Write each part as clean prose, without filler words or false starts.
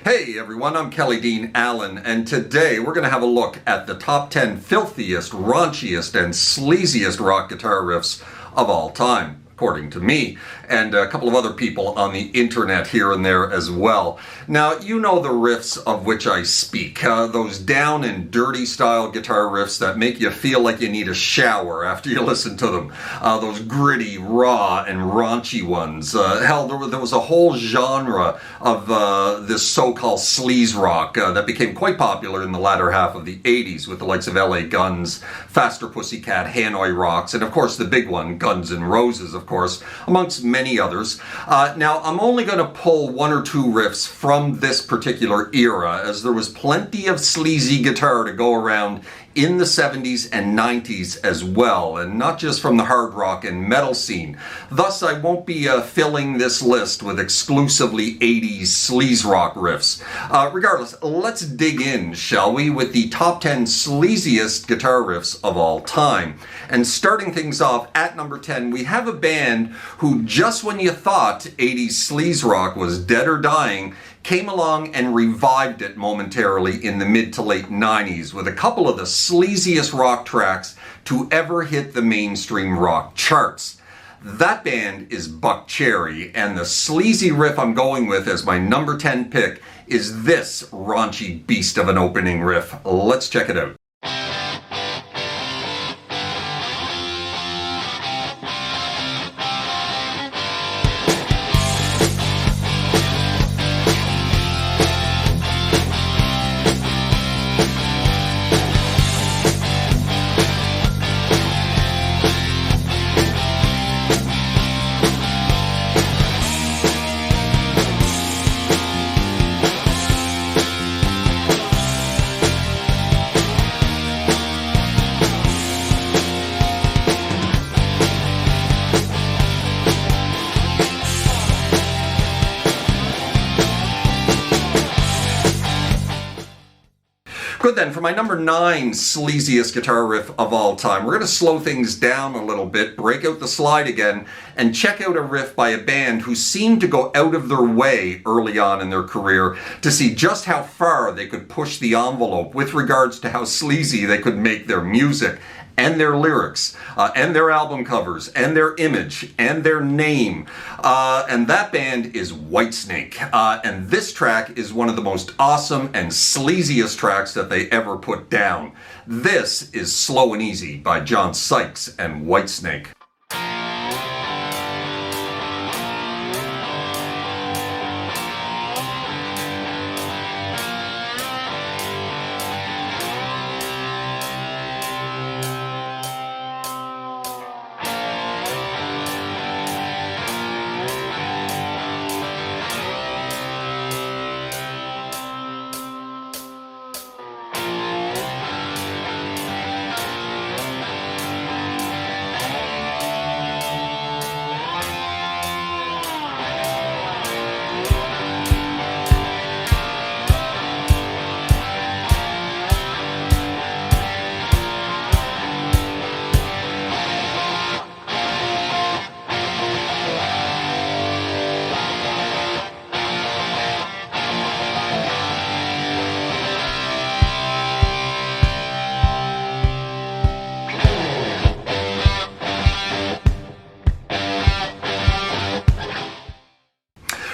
Hey everyone, I'm Kelly Dean Allen, and today we're going to have a look at the top 10 filthiest, raunchiest, and sleaziest rock guitar riffs of all time, according to me, and a couple of other people on the internet here and there as well. Now, you know the riffs of which I speak, those down and dirty style guitar riffs that make you feel like you need a shower after you listen to them. Those gritty, raw, and raunchy ones. Hell, there was a whole genre of this so-called sleaze rock that became quite popular in the latter half of the 80s with the likes of LA Guns, Faster Pussycat, Hanoi Rocks, and of course the big one, Guns N' Roses, of course, amongst many others. Now, I'm only going to pull one or two riffs from this particular era, as there was plenty of sleazy guitar to go around in the 70s and 90s as well, and not just from the hard rock and metal scene. Thus, I won't be filling this list with exclusively 80s sleaze rock riffs. Regardless, let's dig in, shall we, with the top 10 sleaziest guitar riffs of all time. And starting things off at number 10, we have a band who, just when you thought 80s sleaze rock was dead or dying, came along and revived it momentarily in the mid to late 90s with a couple of the sleaziest rock tracks to ever hit the mainstream rock charts. That band is Buckcherry, and the sleazy riff I'm going with as my number 10 pick is this raunchy beast of an opening riff. Let's check it out. Good then, for my number 9 sleaziest guitar riff of all time, we're going to slow things down a little bit, break out the slide again, and check out a riff by a band who seemed to go out of their way early on in their career to see just how far they could push the envelope with regards to how sleazy they could make their music and their lyrics, and their album covers, and their image, and their name. And that band is Whitesnake. And this track is one of the most awesome and sleaziest tracks that they ever put down. This is Slow and Easy by John Sykes and Whitesnake.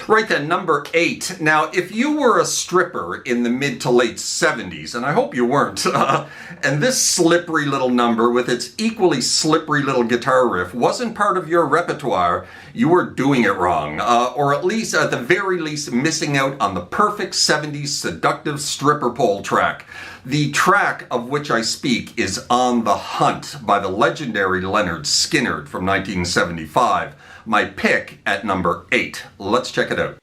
Right then, number 8. Now, if you were a stripper in the mid to late 70s, and I hope you weren't, and this slippery little number with its equally slippery little guitar riff wasn't part of your repertoire, you were doing it wrong, or at least, at the very least, missing out on the perfect 70s seductive stripper pole track. The track of which I speak is On the Hunt by the legendary Leonard Skinner from 1975. My pick at number 8. Let's check it out.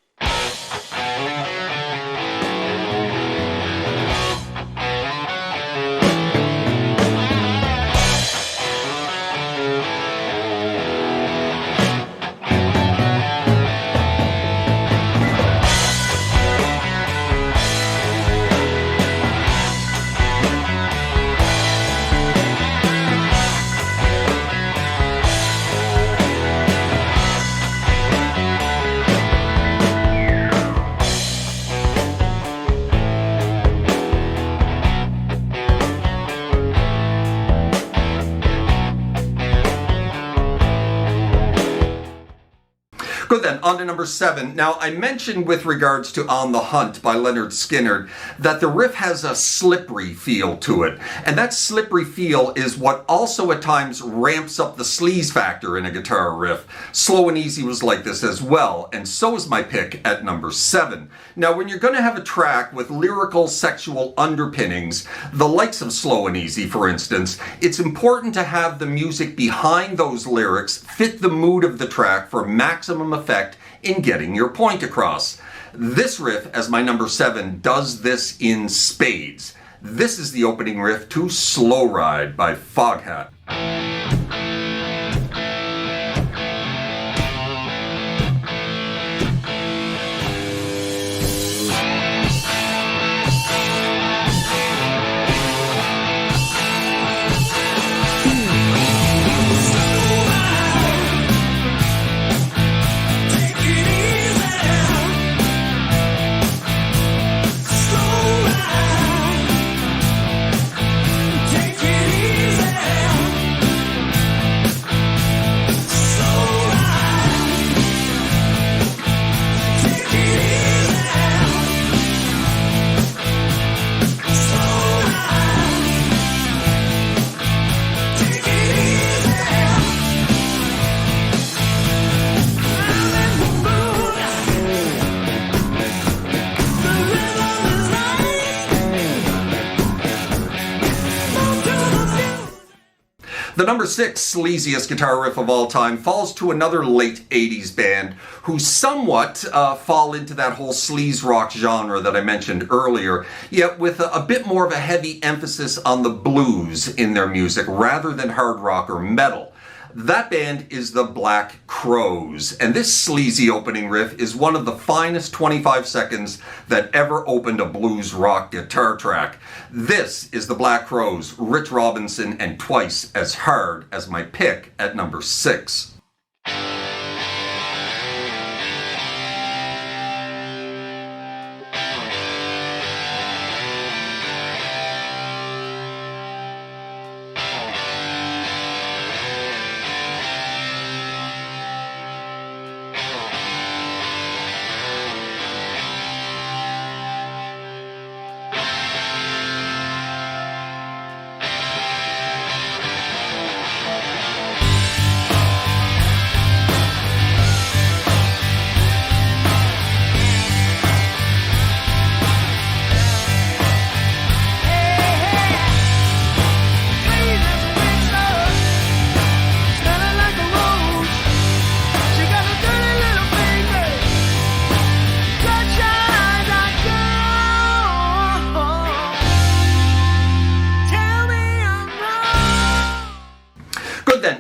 then, on to number 7. Now, I mentioned with regards to On the Hunt by Leonard Skinner that the riff has a slippery feel to it. And that slippery feel is what also at times ramps up the sleaze factor in a guitar riff. Slow and Easy was like this as well, and so is my pick at number 7. Now, when you're going to have a track with lyrical sexual underpinnings, the likes of Slow and Easy, for instance, it's important to have the music behind those lyrics fit the mood of the track for maximum effect in getting your point across. This riff, as my number 7, does this in spades. This is the opening riff to Slow Ride by Foghat. The number 6 sleaziest guitar riff of all time falls to another late 80s band who somewhat fall into that whole sleaze rock genre that I mentioned earlier, yet with a bit more of a heavy emphasis on the blues in their music rather than hard rock or metal. That band is the Black Crowes, and this sleazy opening riff is one of the finest 25 seconds that ever opened a blues rock guitar track. This is the Black Crowes, Rich Robinson, and Twice as Hard as my pick at number 6.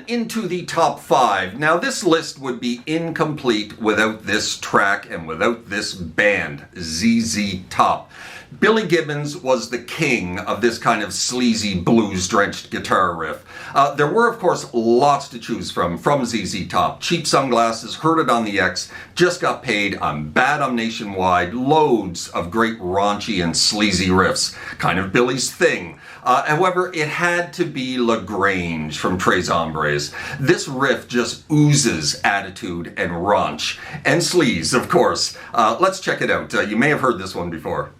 Into the top 5. Now, this list would be incomplete without this track and without this band, ZZ Top. Billy Gibbons was the king of this kind of sleazy blues-drenched guitar riff. There were, of course, lots to choose from ZZ Top. Cheap Sunglasses, Heard It on the X, Just Got Paid, I'm Bad, I'm Nationwide, loads of great raunchy and sleazy riffs. Kind of Billy's thing. However, it had to be LaGrange from Tres Hombres. This riff just oozes attitude and raunch. And sleaze, of course. Let's check it out. You may have heard this one before.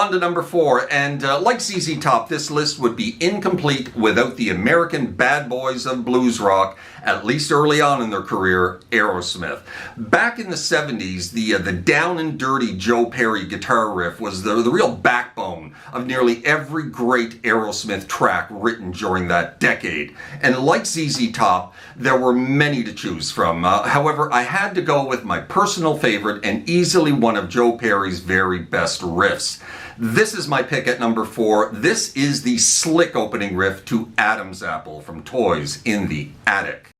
on to number 4, and like ZZ Top, this list would be incomplete without the American bad boys of blues rock, at least early on in their career, Aerosmith. Back in the 70s, the down and dirty Joe Perry guitar riff was the real backbone of nearly every great Aerosmith track written during that decade. And like ZZ Top, there were many to choose from. However, I had to go with my personal favorite and easily one of Joe Perry's very best riffs. This is my pick at number 4. This is the slick opening riff to Adam's Apple from Toys in the Attic.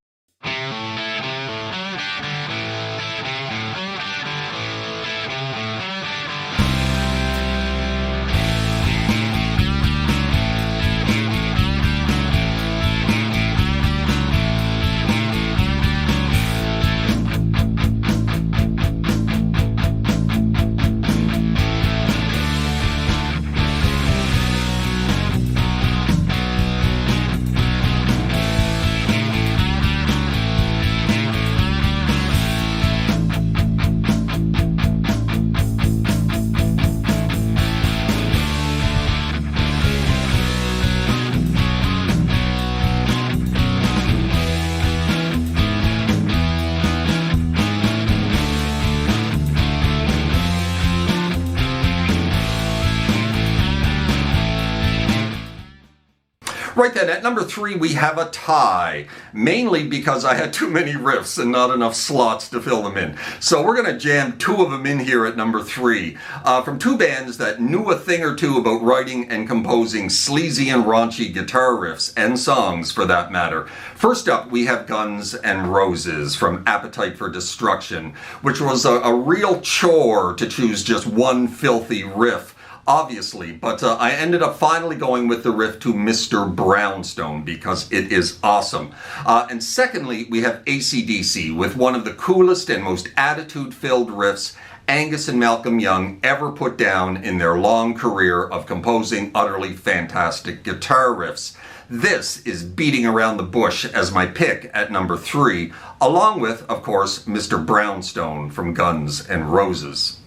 Right then, at number 3, we have a tie, mainly because I had too many riffs and not enough slots to fill them in. So we're going to jam 2 of them in here at number 3, from 2 bands that knew a thing or two about writing and composing sleazy and raunchy guitar riffs, and songs for that matter. First up, we have Guns N' Roses from Appetite for Destruction, which was a real chore to choose just one filthy riff, obviously, but I ended up finally going with the riff to Mr. Brownstone because it is awesome. And secondly, we have AC/DC with one of the coolest and most attitude-filled riffs Angus and Malcolm Young ever put down in their long career of composing utterly fantastic guitar riffs. This is Beating Around the Bush as my pick at number 3, along with, of course, Mr. Brownstone from Guns N' Roses.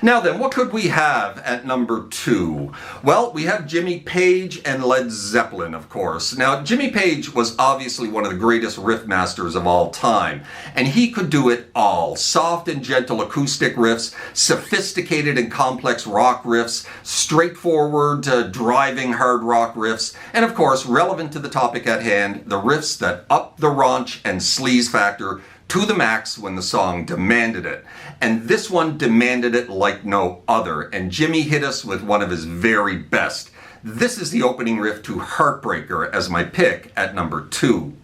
Now then, what could we have at number 2? Well, we have Jimmy Page and Led Zeppelin, of course. Now, Jimmy Page was obviously one of the greatest riff masters of all time, and he could do it all. Soft and gentle acoustic riffs, sophisticated and complex rock riffs, straightforward, driving hard rock riffs, and of course, relevant to the topic at hand, the riffs that up the raunch and sleaze factor to the max when the song demanded it. And this one demanded it like no other, and Jimmy hit us with one of his very best. This is the opening riff to Heartbreaker as my pick at number 2.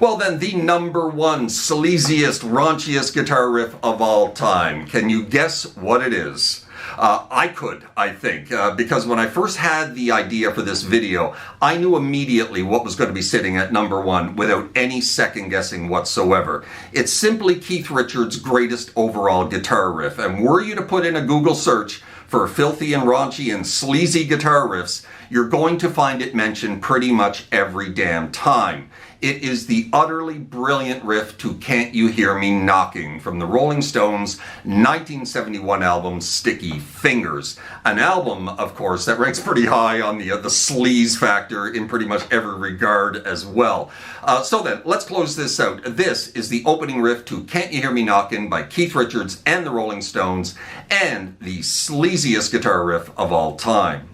Well then, the #1 sleaziest, raunchiest guitar riff of all time. Can you guess what it is? I think, because when I first had the idea for this video, I knew immediately what was going to be sitting at #1 without any second guessing whatsoever. It's simply Keith Richards' greatest overall guitar riff, and were you to put in a Google search for filthy and raunchy and sleazy guitar riffs, you're going to find it mentioned pretty much every damn time. It is the utterly brilliant riff to Can't You Hear Me Knocking from the Rolling Stones' 1971 album Sticky Fingers. An album, of course, that ranks pretty high on the sleaze factor in pretty much every regard as well. So then, let's close this out. This is the opening riff to Can't You Hear Me Knocking by Keith Richards and the Rolling Stones, and the sleaziest guitar riff of all time.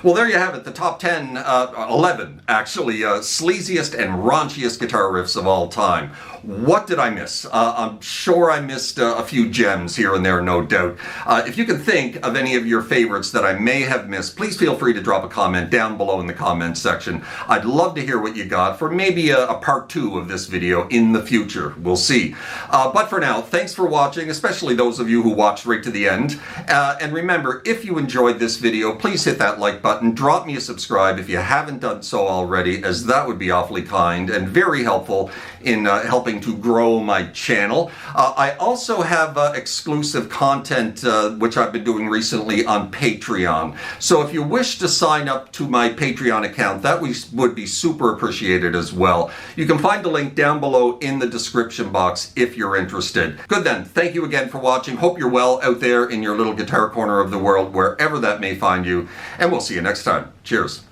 Well, there you have it, the top 10, 11 actually, sleaziest and raunchiest guitar riffs of all time. What did I miss? I'm sure I missed a few gems here and there, no doubt. If you can think of any of your favorites that I may have missed, please feel free to drop a comment down below in the comments section. I'd love to hear what you got for maybe a part 2 of this video in the future. We'll see. But for now, thanks for watching, especially those of you who watched right to the end. And remember, if you enjoyed this video, please hit that like button, drop me a subscribe if you haven't done so already, as that would be awfully kind and very helpful in helping to grow my channel. I also have exclusive content which I've been doing recently on Patreon. So if you wish to sign up to my Patreon account, that would be super appreciated as well. You can find the link down below in the description box if you're interested. Good then, thank you again for watching. Hope you're well out there in your little guitar corner of the world, wherever that may find you, and we'll see you next time. Cheers.